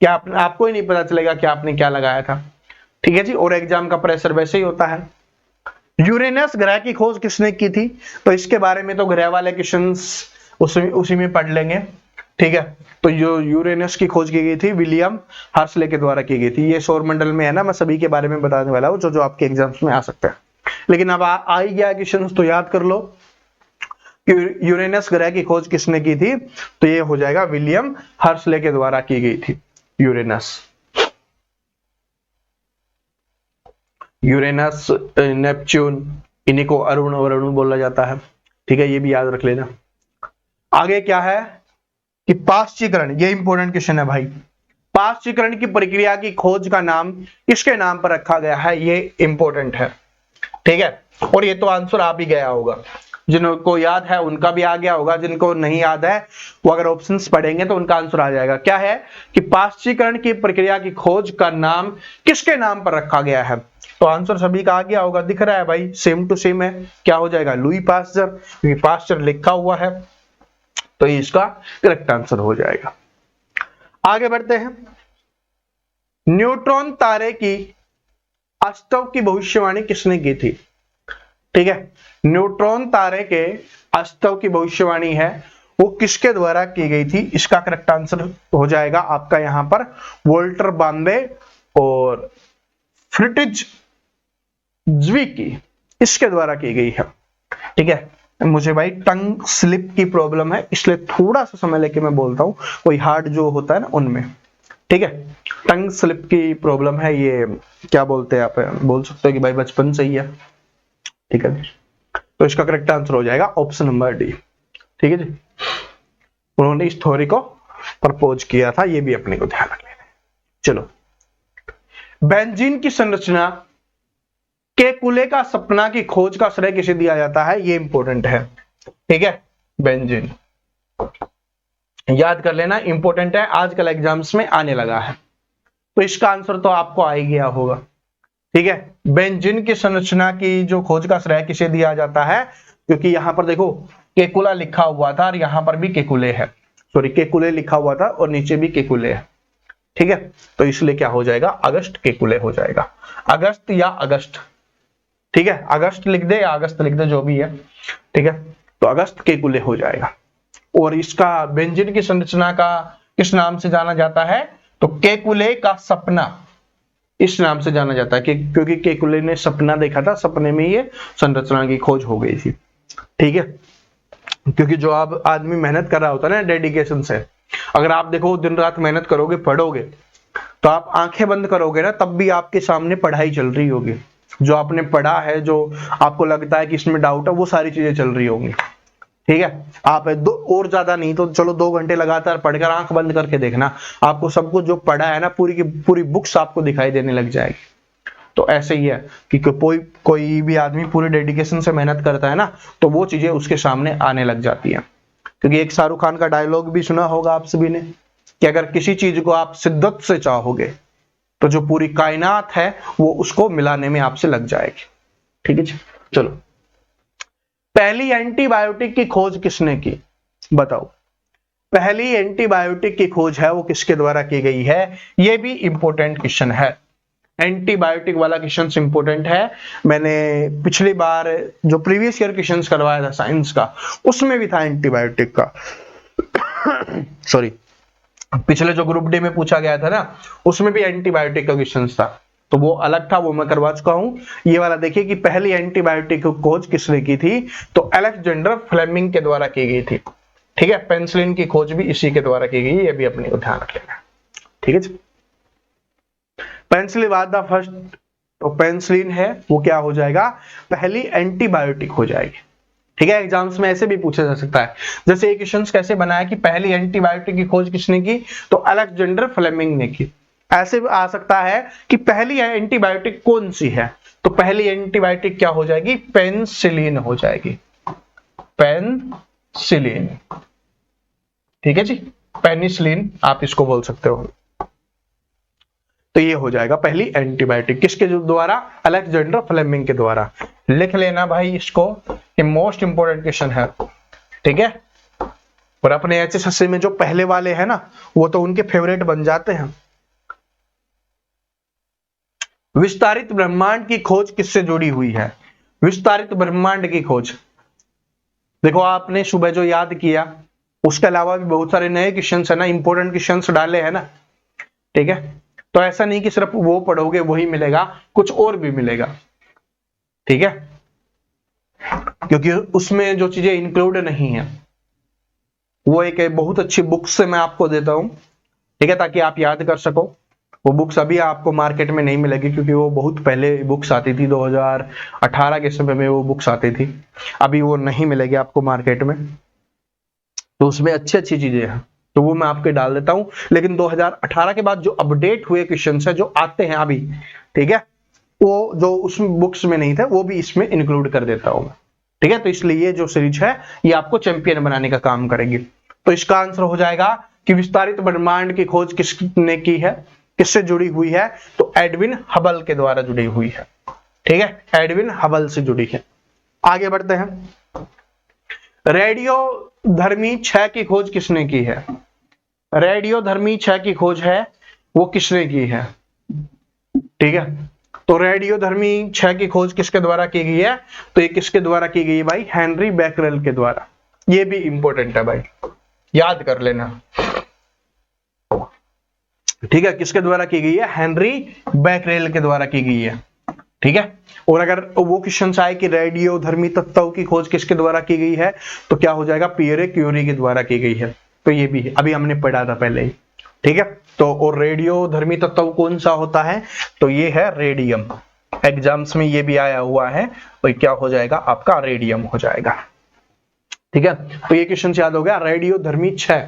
क्या आपको ही नहीं पता चलेगा कि आपने क्या लगाया था, ठीक है जी। और एग्जाम का प्रेशर वैसे ही होता है। यूरेनस ग्रह की खोज किसने की थी? तो इसके बारे में तो ग्रह वाले क्वेश्चंस उसी में पढ़ लेंगे, ठीक है। तो जो यूरेनस की खोज की गई थी विलियम हर्शले के द्वारा की गई थी। ये सौर मंडल में है ना, मैं सभी के बारे में बताने वाला हूं जो आपके एग्जाम्स में आ सकते हैं। लेकिन अब आ ही गया क्वेश्चन तो याद कर लो कि यूरेनस ग्रह की खोज किसने की थी, तो ये हो जाएगा विलियम हर्शले के द्वारा की गई थी। यूरेनस, नेपच्यून, इन्हीं को अरुण और अरुण बोला जाता है। ठीक है, ये भी याद रख लेना। आगे क्या है कि पाश्चीकरण, ये इंपॉर्टेंट क्वेश्चन है भाई। पाश्चीकरण की प्रक्रिया की खोज का नाम किसके नाम पर रखा गया है, ये इंपॉर्टेंट है। ठीक है, और ये तो आंसर आ भी गया होगा, जिनको याद है उनका भी आ गया होगा, जिनको नहीं याद है वो अगर ऑप्शंस पढ़ेंगे तो उनका आंसर आ जाएगा। क्या है कि पाश्चीकरण की प्रक्रिया की खोज का नाम किसके नाम पर रखा गया है, तो आंसर सभी का आ गया होगा, दिख रहा है भाई, सेम टू सेम है। क्या हो जाएगा, लुई पास्चर, क्योंकि पास्चर लिखा हुआ है, तो ये इसका करेक्ट आंसर हो जाएगा। आगे बढ़ते हैं। न्यूट्रॉन तारे की अस्तव की भविष्यवाणी किसने की थी। ठीक है, न्यूट्रॉन तारे के अस्तव की भविष्यवाणी है वो किसके द्वारा की गई थी, इसका करेक्ट आंसर हो जाएगा आपका यहां पर वोल्टर बाम्बे और फ्रिटिज ज्विकी, इसके द्वारा की गई है। ठीक है, मुझे भाई टंग स्लिप की प्रॉब्लम है, इसलिए थोड़ा सा समय लेके मैं बोलता हूं, कोई हार्ड जो होता है ना उनमें। ठीक है, टंग स्लिप की प्रॉब्लम है, ये क्या बोलते हैं आप, बोल सकते हो कि भाई बचपन से ही है। ठीक है, तो इसका करेक्ट आंसर हो जाएगा ऑप्शन नंबर डी। ठीक है जी, उन्होंने इस थ्योरी को प्रपोज किया था, ये भी अपने को ध्यान रख लेना है। चलो, बेंजीन की संरचना के कुले का सपना की खोज का श्रेय किसे दिया जाता है, ये इंपॉर्टेंट है। ठीक है, बेंजीन याद कर लेना, इंपॉर्टेंट है, आजकल एग्जाम्स में आने लगा है, तो इसका आंसर तो आपको आ ही गया होगा। ठीक है, बेंजीन की संरचना की जो खोज का श्रेय किसे दिया जाता है, क्योंकि यहां पर देखो केकुला लिखा हुआ था और यहां पर भी केकुले है, सॉरी केकुले लिखा हुआ था और नीचे भी केकुले है। ठीक है, तो इसलिए क्या हो जाएगा, अगस्त केकुले हो जाएगा, अगस्त या अगस्त। ठीक है, अगस्त लिख दे या अगस्त लिख दे, जो भी है। ठीक है, तो अगस्त केकुले हो जाएगा। और इसका बेंजीन की संरचना का किस नाम से जाना जाता है, तो केकुले का सपना, इस नाम से जाना जाता है, क्योंकि केकुले ने सपना देखा था, सपने में ये संरचना की खोज हो गई थी। ठीक है, क्योंकि जो आप आदमी मेहनत कर रहा होता है ना डेडिकेशन से, अगर आप देखो दिन रात मेहनत करोगे, पढ़ोगे, तो आप आंखें बंद करोगे ना, तब भी आपके सामने पढ़ाई चल रही होगी, जो आपने पढ़ा है, जो आपको लगता है कि इसमें डाउट है, वो सारी चीजें चल रही होंगी। ठीक है, आप दो और ज्यादा नहीं तो चलो 2 घंटे लगातार पढ़कर आंख बंद करके देखना, आपको सब कुछ जो पढ़ा है ना, पूरी की पूरी बुक्स आपको दिखाई देने लग जाएगी। तो ऐसे ही है कि कोई भी आदमी पूरी डेडिकेशन से मेहनत करता है ना, तो वो चीजें उसके सामने आने लग जाती हैं। क्योंकि एक शाहरुख खान का डायलॉग भी सुना होगा आप सभी ने, कि अगर किसी चीज को आप शिद्दत से चाहोगे तो जो पूरी कायनात है वो उसको मिलाने में आपसे लग जाएगी। ठीक है जी, चलो, पहली एंटीबायोटिक की खोज किसने की, बताओ। पहली एंटीबायोटिक की खोज है वो किसके द्वारा की गई है, ये भी इंपॉर्टेंट क्वेश्चन है। एंटीबायोटिक वाला क्वेश्चन इंपॉर्टेंट है, मैंने पिछली बार जो प्रीवियस ईयर क्वेश्चंस करवाया था साइंस का, उसमें भी था एंटीबायोटिक का सॉरी, पिछले जो ग्रुप डी में पूछा गया था ना, उसमें भी एंटीबायोटिक का क्वेश्चन था, तो वो अलग था, वो मैं करवा चुका हूं। ये वाला देखिए कि पहली एंटीबायोटिक की खोज किसने की थी, तो अलेक्जेंडर फ्लेमिंग के द्वारा की गई थी। ठीक है, पेनिसिलिन की खोज भी इसी के द्वारा की गई, ये भी अपने को ध्यान रख लेना। ठीक है, पेनिसिलिन वाज द फर्स्ट, तो पेनिसिलिन है वो क्या हो जाएगा, पहली एंटीबायोटिक हो जाएगी। ठीक है, एग्जाम्स में ऐसे भी पूछा जा सकता है, जैसे ये क्वेश्चन कैसे बनाया कि पहली एंटीबायोटिक की खोज किसने की, तो अलेक्जेंडर फ्लेमिंग ने की। ऐसे भी आ सकता है कि पहली एंटीबायोटिक कौन सी है, तो पहली एंटीबायोटिक क्या हो जाएगी, पेनिसिलिन हो जाएगी, पेनिसिलिन। ठीक है जी, पेनिसिलिन आप इसको बोल सकते हो। तो ये हो जाएगा पहली एंटीबायोटिक, किसके द्वारा, अलेक्जेंडर फ्लेमिंग के द्वारा। लिख लेना भाई इसको, ये मोस्ट इंपोर्टेंट क्वेश्चन है। ठीक है, और अपने एचएसएससी में जो पहले वाले हैं ना, वो तो उनके फेवरेट बन जाते हैं। विस्तारित ब्रह्मांड की खोज किससे जुड़ी हुई है, विस्तारित ब्रह्मांड की खोज, देखो आपने सुबह जो याद किया, उसके अलावा भी बहुत सारे नए क्वेश्चन है ना, इंपोर्टेंट क्वेश्चन डाले हैं ना। ठीक है, तो ऐसा नहीं कि सिर्फ वो पढ़ोगे वही मिलेगा, कुछ और भी मिलेगा। ठीक है, क्योंकि उसमें जो चीजें इंक्लूड नहीं है वो एक बहुत अच्छी बुक से मैं आपको देता हूं, ठीक है, ताकि आप याद कर सको। वो बुक्स अभी आपको मार्केट में नहीं मिलेगी, क्योंकि वो बहुत पहले बुक्स आती थी, 2018 के समय में वो बुक्स आती थी, अभी वो नहीं मिलेगी आपको मार्केट में। तो उसमें अच्छी अच्छी चीजें हैं, तो वो मैं आपके डाल देता हूं। लेकिन 2018 के बाद जो अपडेट हुए क्वेश्चंस है, जो आते हैं अभी, ठीक है, वो जो उसमें बुक्स में नहीं थे वो भी इसमें इंक्लूड कर देता हूं, ठीक है। तो इसलिए ये जो सीरीज है ये आपको चैंपियन बनाने का काम करेगी। तो इसका आंसर हो जाएगा कि विस्तारित ब्रह्मांड की खोज किसने की है, किससे जुड़ी हुई है, तो एडविन हबल के द्वारा जुड़ी हुई है, ठीक है, एडविन हबल से जुड़ी है। आगे बढ़ते हैं। रेडियो धर्मी 6 की खोज किसने की है? रेडियो धर्मी 6 की खोज है वो किसने की है, ठीक है। तो रेडियो धर्मी 6 की खोज किसके द्वारा की गई है, तो ये किसके द्वारा की गई है भाई, हेनरी बैकरेल के द्वारा। ये भी इंपॉर्टेंट है भाई, याद कर लेना, ठीक है, किसके द्वारा की गई है, हेनरी बैकरेल के द्वारा की गई है, ठीक है। और अगर वो क्वेश्चन आए कि रेडियो धर्मी तत्व की खोज किसके द्वारा की गई है, तो क्या हो जाएगा, पियरे क्यूरी के द्वारा की गई है। तो ये भी अभी हमने पढ़ा था पहले ही, ठीक है। तो और रेडियो धर्मी तत्व कौन सा होता है, तो ये है रेडियम। एग्जाम्स में ये भी आया हुआ है, तो क्या हो जाएगा आपका, रेडियम हो जाएगा, ठीक है। तो ये क्वेश्चन याद हो गया, रेडियो धर्मी 6,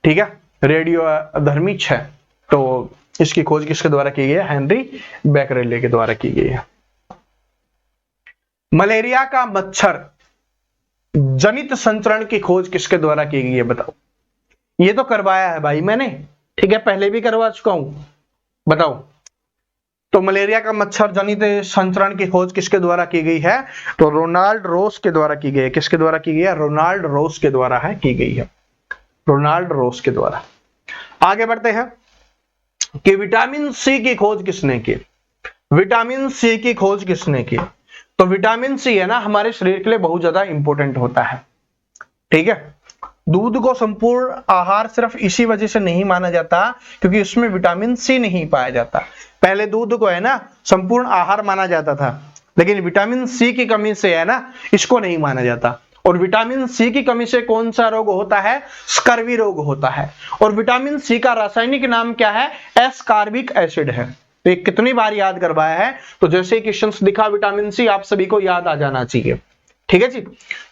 ठीक है, रेडियो धर्मी 6। तो इसकी खोज किसके द्वारा की गई है, हेनरी बैकरेल के द्वारा की गई है। मलेरिया का मच्छर जनित संचरण की खोज किसके द्वारा की गई है, बताओ। ये तो करवाया है भाई मैंने, ठीक है, पहले भी करवा चुका हूं, बताओ। तो मलेरिया का मच्छर जनित संचरण की खोज किसके द्वारा की गई है, तो रोनाल्ड रोस के द्वारा की गई है। किसके द्वारा की गई है, रोनाल्ड रोस के द्वारा है की गई है, रोनाल्ड रोस के द्वारा। आगे बढ़ते हैं कि विटामिन सी की खोज किसने की, विटामिन सी की खोज किसने की। तो विटामिन सी है ना हमारे शरीर के लिए बहुत ज्यादा इंपॉर्टेंट होता है, ठीक है। दूध को संपूर्ण आहार सिर्फ इसी वजह से नहीं माना जाता क्योंकि उसमें विटामिन सी नहीं पाया जाता। पहले दूध को है ना संपूर्ण आहार माना जाता था, लेकिन विटामिन सी की कमी से है ना इसको नहीं माना जाता। और विटामिन सी की कमी से कौन सा रोग होता है, स्कर्वी रोग होता है। और विटामिन सी का रासायनिक नाम क्या है, एस्कॉर्बिक एसिड है। तो कितनी बार याद करवाया है, तो जैसे ही क्वेश्चन दिखा विटामिन सी आप सभी को याद आ जाना चाहिए, ठीक है जी।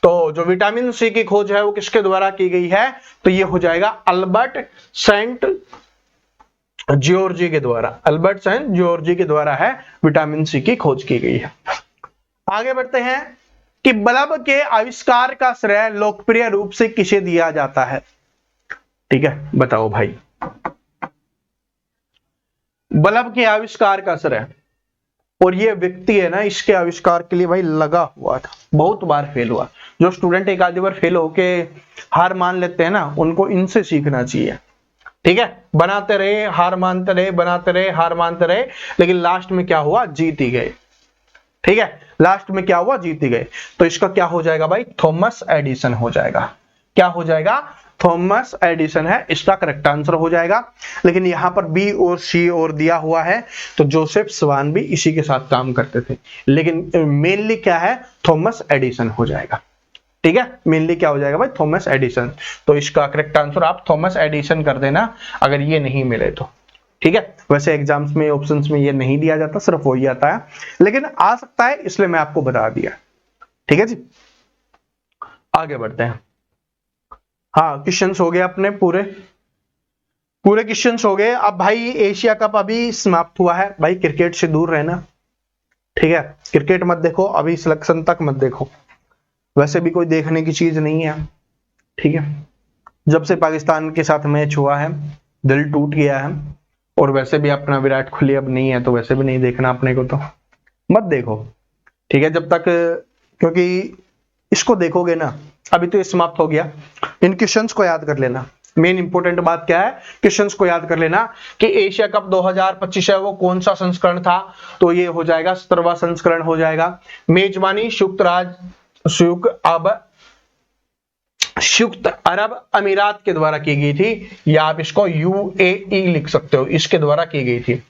तो जो विटामिन सी की खोज है वो किसके द्वारा की गई है, तो ये हो जाएगा अल्बर्ट सेंट जियोर्जी के द्वारा, अल्बर्ट सेंट जियोर्जी के द्वारा है विटामिन सी की खोज की गई है। आगे बढ़ते हैं कि बल्ब के आविष्कार का श्रेय लोकप्रिय रूप से किसे दिया जाता है, ठीक है, बताओ भाई। बल्ब के आविष्कार का श्रेय, और ये व्यक्ति है ना इसके आविष्कार के लिए भाई लगा हुआ था, बहुत बार फेल हुआ। जो स्टूडेंट एक आधी बार फेल होके हार मान लेते हैं ना, उनको इनसे सीखना चाहिए, ठीक है। बनाते रहे, हार मानते रहे, बनाते रहे, हार मानते रहे, लेकिन लास्ट में क्या हुआ, जीत ही गए, ठीक है। लास्ट में क्या हुआ, जीत ही गए। तो इसका क्या हो जाएगा भाई, थॉमस एडिसन हो जाएगा। क्या हो जाएगा, थॉमस एडिसन है इसका करेक्ट आंसर हो जाएगा। लेकिन यहां पर बी और सी और दिया हुआ है, तो जोसेफ स्वान भी इसी के साथ काम करते थे, लेकिन मेनली क्या है, थॉमस एडिसन हो जाएगा, ठीक है। मेनली क्या हो जाएगा भाई, थॉमस एडिसन। तो इसका करेक्ट आंसर आप थॉमस एडिसन कर देना अगर ये नहीं मिले तो, ठीक है। वैसे एग्जाम्स में ऑप्शंस में ये नहीं दिया जाता, सिर्फ वही आता है, लेकिन आ सकता है इसलिए मैं आपको बता दिया, ठीक है जी। आगे बढ़ते हैं। हाँ, क्वेश्चंस हो गए अपने पूरे क्वेश्चंस हो गए। अब भाई एशिया कप अभी समाप्त हुआ है, भाई क्रिकेट से दूर रहना, ठीक है। क्रिकेट मत देखो, अभी सिलेक्शन तक मत देखो, वैसे भी कोई देखने की चीज नहीं है, ठीक है। जब से पाकिस्तान के साथ मैच हुआ है दिल टूट गया है, और वैसे भी अपना विराट कोहली अब नहीं है तो वैसे भी नहीं देखना अपने को, तो मत देखो, ठीक है जब तक, क्योंकि इसको देखोगे ना, अभी तो ये समाप्त हो गया। इन क्वेश्चंस को याद कर लेना, मेन इंपॉर्टेंट बात क्या है, क्वेश्चंस को याद कर लेना कि एशिया कप 2025 है वो कौन सा संस्करण था, तो ये हो जाएगा 17वां संस्करण हो जाएगा। मेजबानी संयुक्त अरब अमीरात के द्वारा की गई थी, या आप इसको UAE लिख सकते हो, इसके द्वारा की गई थी,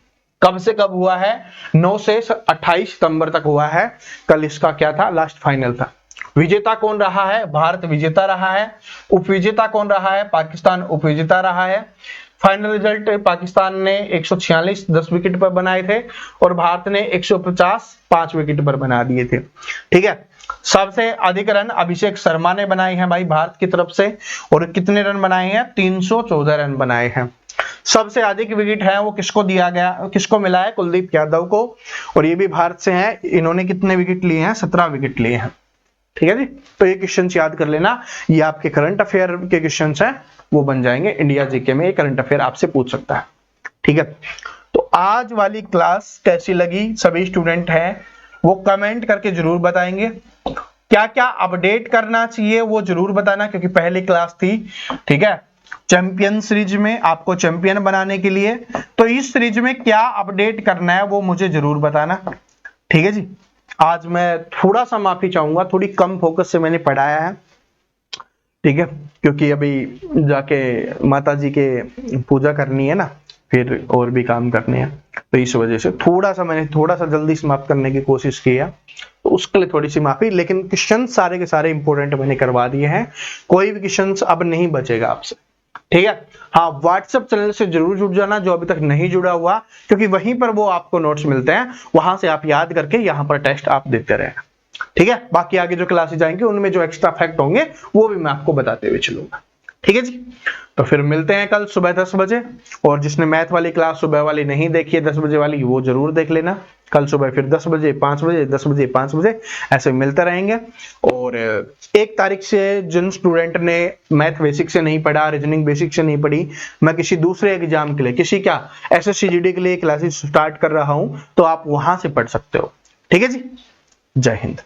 कब से कब हुआ है? 9 से 28 सितंबर तक हुआ है। कल इसका क्या था? लास्ट फाइनल था। विजेता कौन रहा है? भारत विजेता रहा है। उपविजेता कौन रहा है? पाकिस्तान उपविजेता रहा है। फाइनल रिजल्ट पाकिस्तान ने 146 10 विकेट पर बनाए थे और भारत ने 150 5 विकेट पर बना दिए थे। ठीक है, सबसे अधिक रन अभिषेक शर्मा ने बनाए हैं भाई भारत की तरफ से, और कितने रन बनाए हैं? 314 रन बनाए हैं। सबसे अधिक विकेट है वो किसको दिया गया, किसको मिला है? कुलदीप यादव को, और ये भी भारत से हैं। इन्होंने कितने विकेट लिए हैं? 17 विकेट लिए हैं। ठीक है जी, तो ये क्वेश्चन याद कर लेना, ये आपके करंट अफेयर के क्वेश्चन हैं, वो बन जाएंगे इंडिया जीके में। ये करंट अफेयर आपसे पूछ सकता है। ठीक है, तो आज वाली क्लास कैसी लगी सभी स्टूडेंट हैं वो कमेंट करके जरूर बताएंगे। क्या क्या अपडेट करना चाहिए वो जरूर बताना, क्योंकि पहली क्लास थी। ठीक है, चैंपियन सीरीज में आपको चैंपियन बनाने के लिए, तो इस सीरीज में क्या अपडेट करना है वो मुझे जरूर बताना। ठीक है जी, आज मैं थोड़ा सा माफी चाहूंगा, थोड़ी कम फोकस से मैंने पढ़ाया है। ठीक है, क्योंकि अभी जाके माता जी के पूजा करनी है ना, फिर और भी काम करने हैं, तो इस वजह से मैंने थोड़ा सा जल्दी समाप्त करने की कोशिश की है, तो उसके लिए थोड़ी सी माफी। लेकिन क्वेश्चन सारे के सारे इंपॉर्टेंट मैंने करवा दिए हैं, कोई भी क्वेश्चन अब नहीं बचेगा आपसे। ठीक है, हाँ, व्हाट्सएप चैनल से जरूर जुड़ जाना जो अभी तक नहीं जुड़ा हुआ, क्योंकि वहीं पर वो आपको नोट्स मिलते हैं, वहां से आप याद करके यहाँ पर टेस्ट आप देते रहे। ठीक है, बाकी आगे जो क्लासेस आएंगे उनमें जो एक्स्ट्रा फैक्ट होंगे वो भी मैं आपको बताते हुए चलूंगा। ठीक है जी, तो फिर मिलते हैं कल सुबह 10 बजे, और जिसने मैथ वाली क्लास सुबह वाली नहीं देखी है 10 बजे वाली, वो जरूर देख लेना। कल सुबह फिर 10 बजे 5 बजे 10 बजे 5 बजे ऐसे मिलते रहेंगे। और 1 तारीख से जिन स्टूडेंट ने मैथ बेसिक से नहीं पढ़ा, रीजनिंग बेसिक से नहीं पढ़ी, मैं किसी दूसरे एग्जाम के लिए, किसी क्या SSC GD के लिए क्लासेस स्टार्ट कर रहा हूं, तो आप वहां से पढ़ सकते हो। ठीक है जी, जय हिंद।